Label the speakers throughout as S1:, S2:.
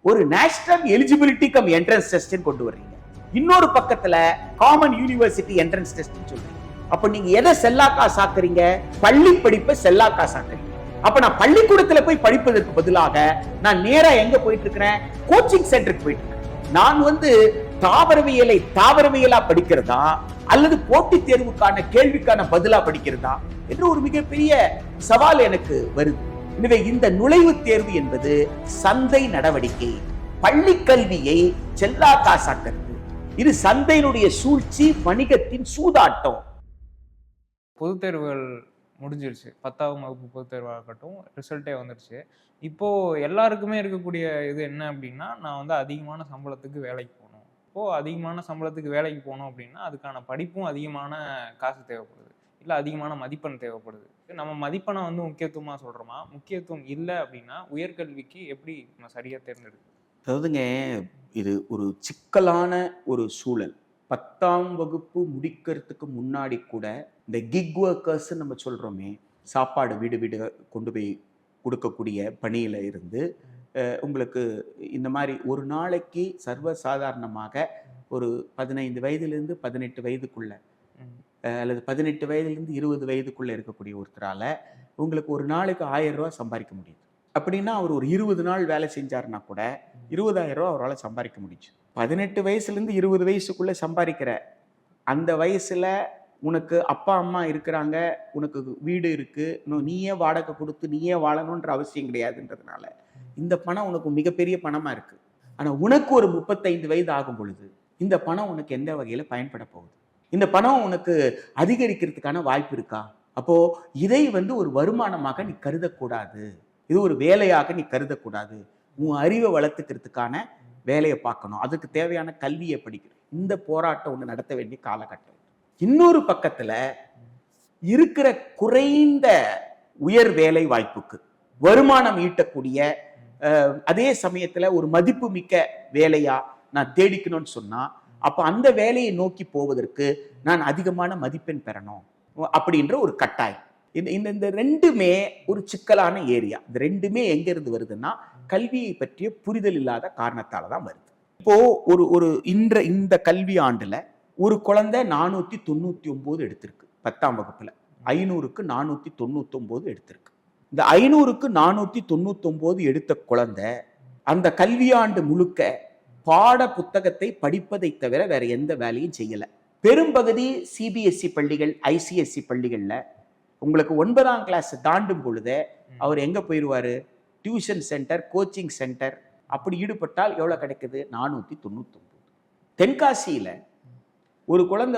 S1: ஒரு national eligibility come entrance test கொண்டு வர்றீங்க. இன்னொரு பக்கத்துல காமன் யூனிவர்சிட்டி என்ட்ரன்ஸ் டெஸ்ட் சொல்றீங்க. அப்ப நீங்க எதை செல்லாக்கா சாக்குறீங்க? பள்ளி படிப்பை செல்லாக்கா சாக்குறீங்க. அப்ப நான் பள்ளிக்கூடத்துல போய் படிப்பதற்கு பதிலாக நான் நேரா எங்க போயிட்டு இருக்கிறேன்? கோச்சிங் சென்டருக்கு போயிட்டு இருக்கேன். நான் தாவரவியலா படிக்கிறதா அல்லது போட்டித் தேர்வுக்கான கேள்விக்கான பதிலா படிக்கிறதா என்று ஒரு மிகப்பெரிய சவால் எனக்கு வருது. எனவே இந்த நுழைவுத் தேர்வு என்பது சந்தை நடவடிக்கை. பள்ளி கல்வியை செல்லா காசாக்கிறது. இது சந்தையினுடைய சூழ்ச்சி, வணிகத்தின் சூதாட்டம்.
S2: பொதுத் தேர்வுகள் முடிஞ்சிருச்சு. 10ஆம் வகுப்பு பொதுத் தேர்வாக இருக்கட்டும், ரிசல்ட்டே வந்துருச்சு. இப்போ எல்லாருக்குமே இருக்கக்கூடிய இது என்ன அப்படின்னா, நான் அதிகமான சம்பளத்துக்கு வேலைக்கு போகணும். இப்போ அதிகமான சம்பளத்துக்கு வேலைக்கு போகணும் அப்படின்னா அதுக்கான படிப்பும் அதிகமான காசு தேவைப்படுது, இல்லை அதிகமான மதிப்பெண் தேவைப்படுது. நம்ம மதிப்பெண்ணை முக்கியத்துவமா சொல்றோமா? முக்கியத்துவம் இல்லை அப்படின்னா உயர்கல்விக்கு எப்படி நம்ம சரியா தேர்ந்தெடுக்கிறது?
S1: அதாவதுங்க, இது ஒரு சிக்கலான ஒரு சூழல். 10ஆம் வகுப்பு முடிக்கிறதுக்கு முன்னாடி கூட இந்த கிக் ஒர்க்கர்ஸ் நம்ம சொல்றோமே, சாப்பாடு வீடு வீடு கொண்டு போய் கொடுக்கக்கூடிய பணியில இருந்து உங்களுக்கு இந்த மாதிரி ஒரு நாளைக்கு சர்வசாதாரணமாக ஒரு 15 வயதிலிருந்து 18 வயதுக்குள்ள அல்லது 18 வயதிலிருந்து 20 வயதுக்குள்ள இருக்கக்கூடிய ஒருத்தரால உங்களுக்கு ஒரு நாளைக்கு 1000 ரூபாய் சம்பாதிக்க முடியுது. அப்படின்னா அவர் ஒரு 20 நாள் வேலை செஞ்சாருன்னா கூட 20,000 ரூபாய் அவரால் சம்பாதிக்க முடிச்சு. 18 வயசுலேருந்து 20 வயசுக்குள்ள சம்பாதிக்கிற அந்த வயசுல உனக்கு அப்பா அம்மா இருக்கிறாங்க, உனக்கு வீடு இருக்கு, நீயே வாடகை கொடுத்து நீயே வாழணுன்ற அவசியம் கிடையாதுன்றதுனால இந்த பணம் உனக்கு மிகப்பெரிய பணமா இருக்கு. ஆனா உனக்கு ஒரு 35 வயது ஆகும் பொழுது இந்த பணம் உனக்கு எந்த வகையில பயன்பட போகுது? இந்த பணம் உனக்கு அதிகரிக்கிறதுக்கான வாய்ப்பு இருக்கா? அப்போ இதை ஒரு வருமானமாக நீ கருதக்கூடாது, இது ஒரு வேலையாக நீ கருதக்கூடாது. உன் அறிவை வளர்த்துக்கிறதுக்கான வேலையை பார்க்கணும், அதுக்கு தேவையான கல்வியை படிக்கணும். இந்த போராட்டம் நடத்த வேண்டிய காலகட்டம். இன்னொரு பக்கத்துல இருக்கிற குறைந்த உயர் வேலை வாய்ப்புக்கு வருமானம் ஈட்டக்கூடிய அதே சமயத்துல ஒரு மதிப்பு மிக்க வேலையா நான் தேடிக்கணும்னு சொன்னா, அப்ப அந்த வேலையை நோக்கி போவதற்கு நான் அதிகமான மதிப்பெண் பெறணும் அப்படின்ற ஒரு கட்டாயம். இந்த ரெண்டுமே ஒரு சிக்கலான ஏரியா. இந்த ரெண்டுமே எங்க இருந்து வருதுன்னா, கல்வியை பற்றிய புரிதல் இல்லாத காரணத்தால தான் வருது. இப்போ ஒரு இந்த கல்வி ஆண்டுல ஒரு குழந்தை 499 எடுத்திருக்கு. 10ஆம் வகுப்புல 500க்கு 499 எடுத்திருக்கு. இந்த 500க்கு 499 எடுத்த குழந்தை அந்த கல்வியாண்டு முழுக்க பாட புத்தகத்தை படிப்பதை தவிர வேற எந்த வேலையும் செய்யல. பெரும்பகுதி சிபிஎஸ்இ பள்ளிகள், ஐசிஎஸ்இ பள்ளிகள்ல உங்களுக்கு 9ஆம் கிளாஸ் தாண்டும் பொழுதே அவர் எங்க போயிடுவாரு? டியூஷன் சென்டர், கோச்சிங் சென்டர் அப்படி ஈடுபட்டால் எவ்வளவு கிடைக்குது? 499. தென்காசியில ஒரு குழந்தை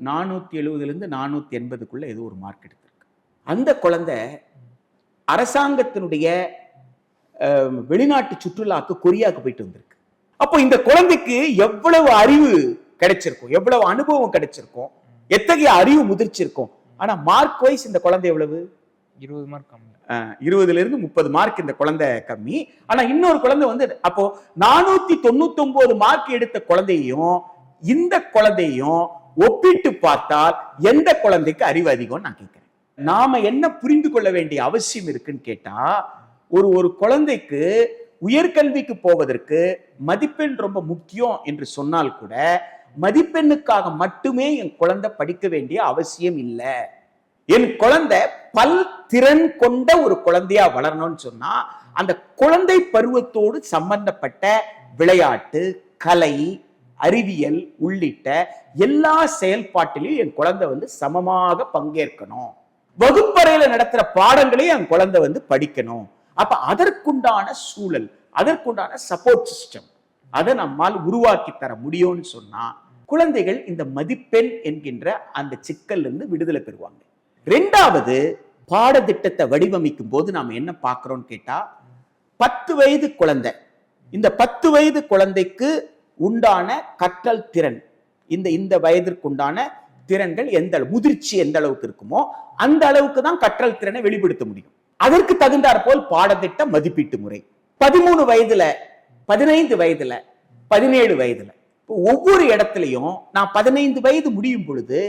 S1: 470லிருந்து 480க்குள்ள ஏதோ ஒரு மார்க் எடுத்திருக்கு. அந்த குழந்தை அரசாங்கத்தினுடைய வெளிநாட்டு சுற்றுலாக்கு கொரியாவுக்கு போயிட்டு வந்திருக்கு. அப்போ இந்த குழந்தைக்கு எவ்வளவு அறிவு கிடைச்சிருக்கும், எவ்வளவு அனுபவம் கிடைச்சிருக்கும், எத்தகைய அறிவு முதிர்ச்சிருக்கும். ஆனா மார்க் வைஸ் இந்த குழந்தை எவ்வளவு?
S2: 20 மார்க் கம்மி.
S1: 20லிருந்து 30 மார்க் இந்த குழந்தை கம்மி. ஆனா இன்னொரு குழந்தை அப்போ 499 மார்க் எடுத்த குழந்தையும் இந்த குழந்தையும் ஒப்பிட்டு பார்த்தால் எந்த குழந்தைக்கு அறிவு அதிகம் நான் கேட்கிறேன். நாம என்ன புரிந்து கொள்ள வேண்டிய அவசியம் இருக்குன்னு கேட்டா, ஒரு குழந்தைக்கு உயர்கல்விக்கு போவதற்கு மதிப்பெண் ரொம்ப முக்கியம் என்று சொன்னால் கூட மதிப்பெண்ணுக்காக மட்டுமே என் குழந்தை படிக்க வேண்டிய அவசியம் இல்லை. என் குழந்தை பல் திறன் கொண்ட ஒரு குழந்தையா வளரணும்னு சொன்னா அந்த குழந்தை பருவத்தோடு சம்பந்தப்பட்ட விளையாட்டு, கலை, அறிவியல் உள்ளிட்ட எல்லா செயல்பாட்டிலையும் என் குழந்தை சமமாக பங்கேற்கணும். வகுப்பறையில நடத்துற பாடங்களையும் என் குழந்தை படிக்கணும். அப்ப அதற்குண்டான சூழல், அதற்குண்டான சப்போர்ட் சிஸ்டம் அதை நம்மால் உருவாக்கி தர முடியும்னு சொன்னா குழந்தைகள் இந்த மதிப்பெண் என்கின்ற அந்த சிக்கல்ல இருந்து விடுதலை பெறுவாங்க. 2வது, பாடத்திட்டத்தை வடிவமைக்கும் போது நாம என்ன பார்க்கிறோம்னு கேட்டா, 10 வயது குழந்தை, இந்த 10 வயது குழந்தைக்கு உண்டான கற்றல் திறன், இந்த வயதிற்கு உண்டான திறன்கள் முதிர்ச்சி எந்த அளவுக்கு இருக்குமோ அந்த அளவுக்கு தான் கற்றல் திறனை வெளிப்படுத்த முடியும். அதற்கு தகுந்தாற் போல் பாடத்திட்ட மதிப்பீட்டு முறை 13 வயதுல, 15 வயதுல, 17 வயதுல, ஒவ்வொரு இடத்துலையும் நான் 15 வயது முடியும் பொழுது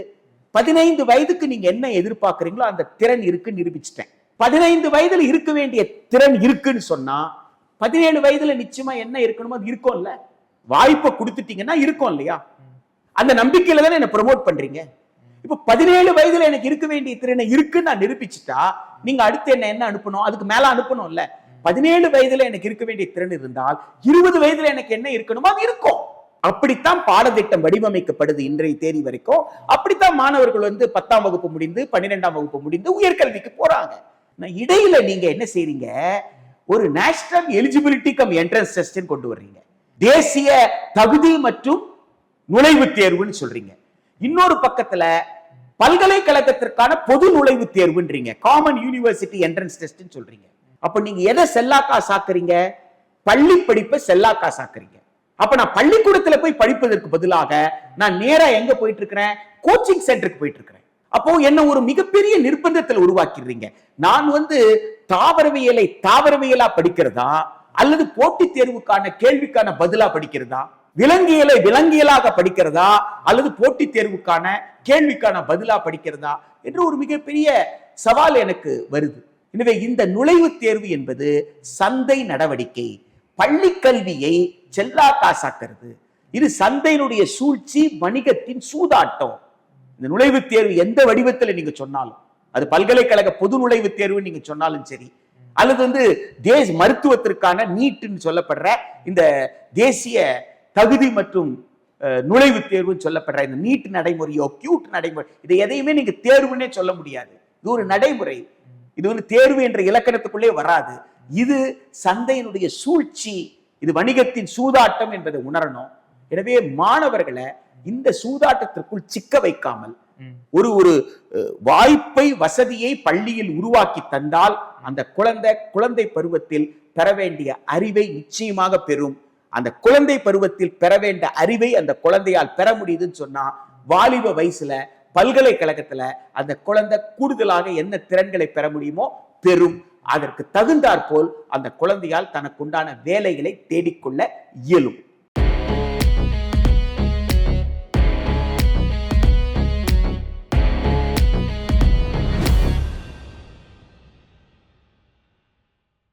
S1: 15 வயதுக்கு நீங்க என்ன எதிர்பார்க்கறீங்களோ அந்த திறன் இருக்குன்னு நிரூபிச்சிட்டேன். 15 வயதுல இருக்க வேண்டிய திறன் இருக்குன்னு சொன்னா 17 வயதுல நிச்சயமா என்ன இருக்கணுமோ அது இருக்கும்ல. வாய்ப்பை கொடுத்துட்டீங்கன்னா இருக்கும் இல்லையா? அந்த நம்பிக்கையில தானே என்ன ப்ரமோட் பண்றீங்க. இப்ப 17 வயதுல எனக்கு இருக்க வேண்டிய திறனை இருக்குன்னு நான் நிரூபிச்சுட்டா நீங்க அடுத்து என்ன அனுப்பணும்? அதுக்கு மேல அனுப்பணும்ல. 17 வயதுல எனக்கு இருக்க வேண்டிய திறன் இருந்தால் 20 வயதுல எனக்கு என்ன இருக்கணுமோ அது இருக்கும். அப்படித்தான் பாடத்திட்டம் வடிவமைக்கப்படுது இன்றைய தேதி வரைக்கும். அப்படித்தான் மாணவர்கள் 10ஆம் வகுப்பு முடிந்து 12ஆம் வகுப்பு முடிந்து உயர்கல்விக்கு போறாங்க. இடையில நீங்க என்ன செய்றீங்க? ஒரு national eligibility come entrance test கொண்டு வர்றீங்க. தேசிய தகுதி மற்றும் நுழைவுத் தேர்வுன்னு சொல்றீங்க. இன்னொரு பக்கத்துல பல்கலைக்கழகத்திற்கான பொது நுழைவுத் தேர்வுன்றீங்க. காமன் யூனிவர்சிட்டி என்ட்ரன்ஸ் டெஸ்ட் சொல்றீங்க. அப்ப நீங்க எதை செல்லாக்கா சாக்குறீங்க? பள்ளி படிப்பை செல்லாக்கா சாக்குறீங்க. அப்ப நான் பள்ளிக்கூடத்துல போய் படிப்பதற்கு பதிலாக நான் நேரா எங்க போயிட்டு இருக்கிறேன்? கோச்சிங் சென்டருக்கு போயிட்டு இருக்கிறேன். அப்போ என்ன ஒரு மிகப்பெரிய நிர்பந்தத்தில் உருவாக்கிடுறீங்க. நான் தாவரவியலை தாவரவியலா படிக்கிறதா அல்லது போட்டித் தேர்வுக்கான கேள்விக்கான பதிலா படிக்கிறதா, விலங்கியலை விலங்கியலாக படிக்கிறதா அல்லது போட்டித் தேர்வுக்கான கேள்விக்கான பதிலா படிக்கிறதா என்று ஒரு மிகப்பெரிய சவால் எனக்கு வருது. எனவே இந்த நுழைவுத் தேர்வு என்பது சந்தை நடவடிக்கை. பள்ளி கல்வியை செல்லா காசாக்கிறது. இது சந்தையினுடைய சூழ்ச்சி, வணிகத்தின் சூதாட்டம். இந்த நுழைவுத் தேர்வு எந்த வடிவத்தில் நீங்க சொன்னாலும், அது பல்கலைக்கழக பொது நுழைவுத் தேர்வு நீங்க சொன்னாலும் சரி, அல்லது மருத்துவத்திற்கான நீட்னு சொல்லப்படுற இந்த தேசிய தகுதி மற்றும் நுழைவுத் தேர்வுன்னு சொல்லப்படுற இந்த நீட் நடைமுறையோ கியூட் நடைமுறை, இதை எதையுமே நீங்க தேர்வுன்னே சொல்ல முடியாது. இது ஒரு நடைமுறை. இது தேர்வு என்ற இலக்கணத்துக்குள்ளே வராது. இது சந்தையினுடைய சூழ்ச்சி, இது வணிகத்தின் சூதாட்டம் என்பதை உணரணும். எனவே மாணவர்களை இந்த சூதாட்டத்திற்குள் சிக்க வைக்காமல் ஒரு வாய்ப்பை, வசதியை பள்ளியில் உருவாக்கி தந்தால் அந்த குழந்தை பருவத்தில் பெற வேண்டிய அறிவை நிச்சயமாக பெறும். அந்த குழந்தை பருவத்தில் பெற வேண்டிய அறிவை அந்த குழந்தையால் பெற முடியுதுன்னு சொன்னா வாலிப வயசுல பல்கலைக்கழகத்துல அந்த குழந்தை கூடுதலாக என்ன திறன்களை பெற முடியுமோ பெறும். அதற்கு தகுந்தாற்போல் அந்த குழந்தையால் தனக்குண்டான வேலைகளை தேடிக்கொள்ள இயலும்.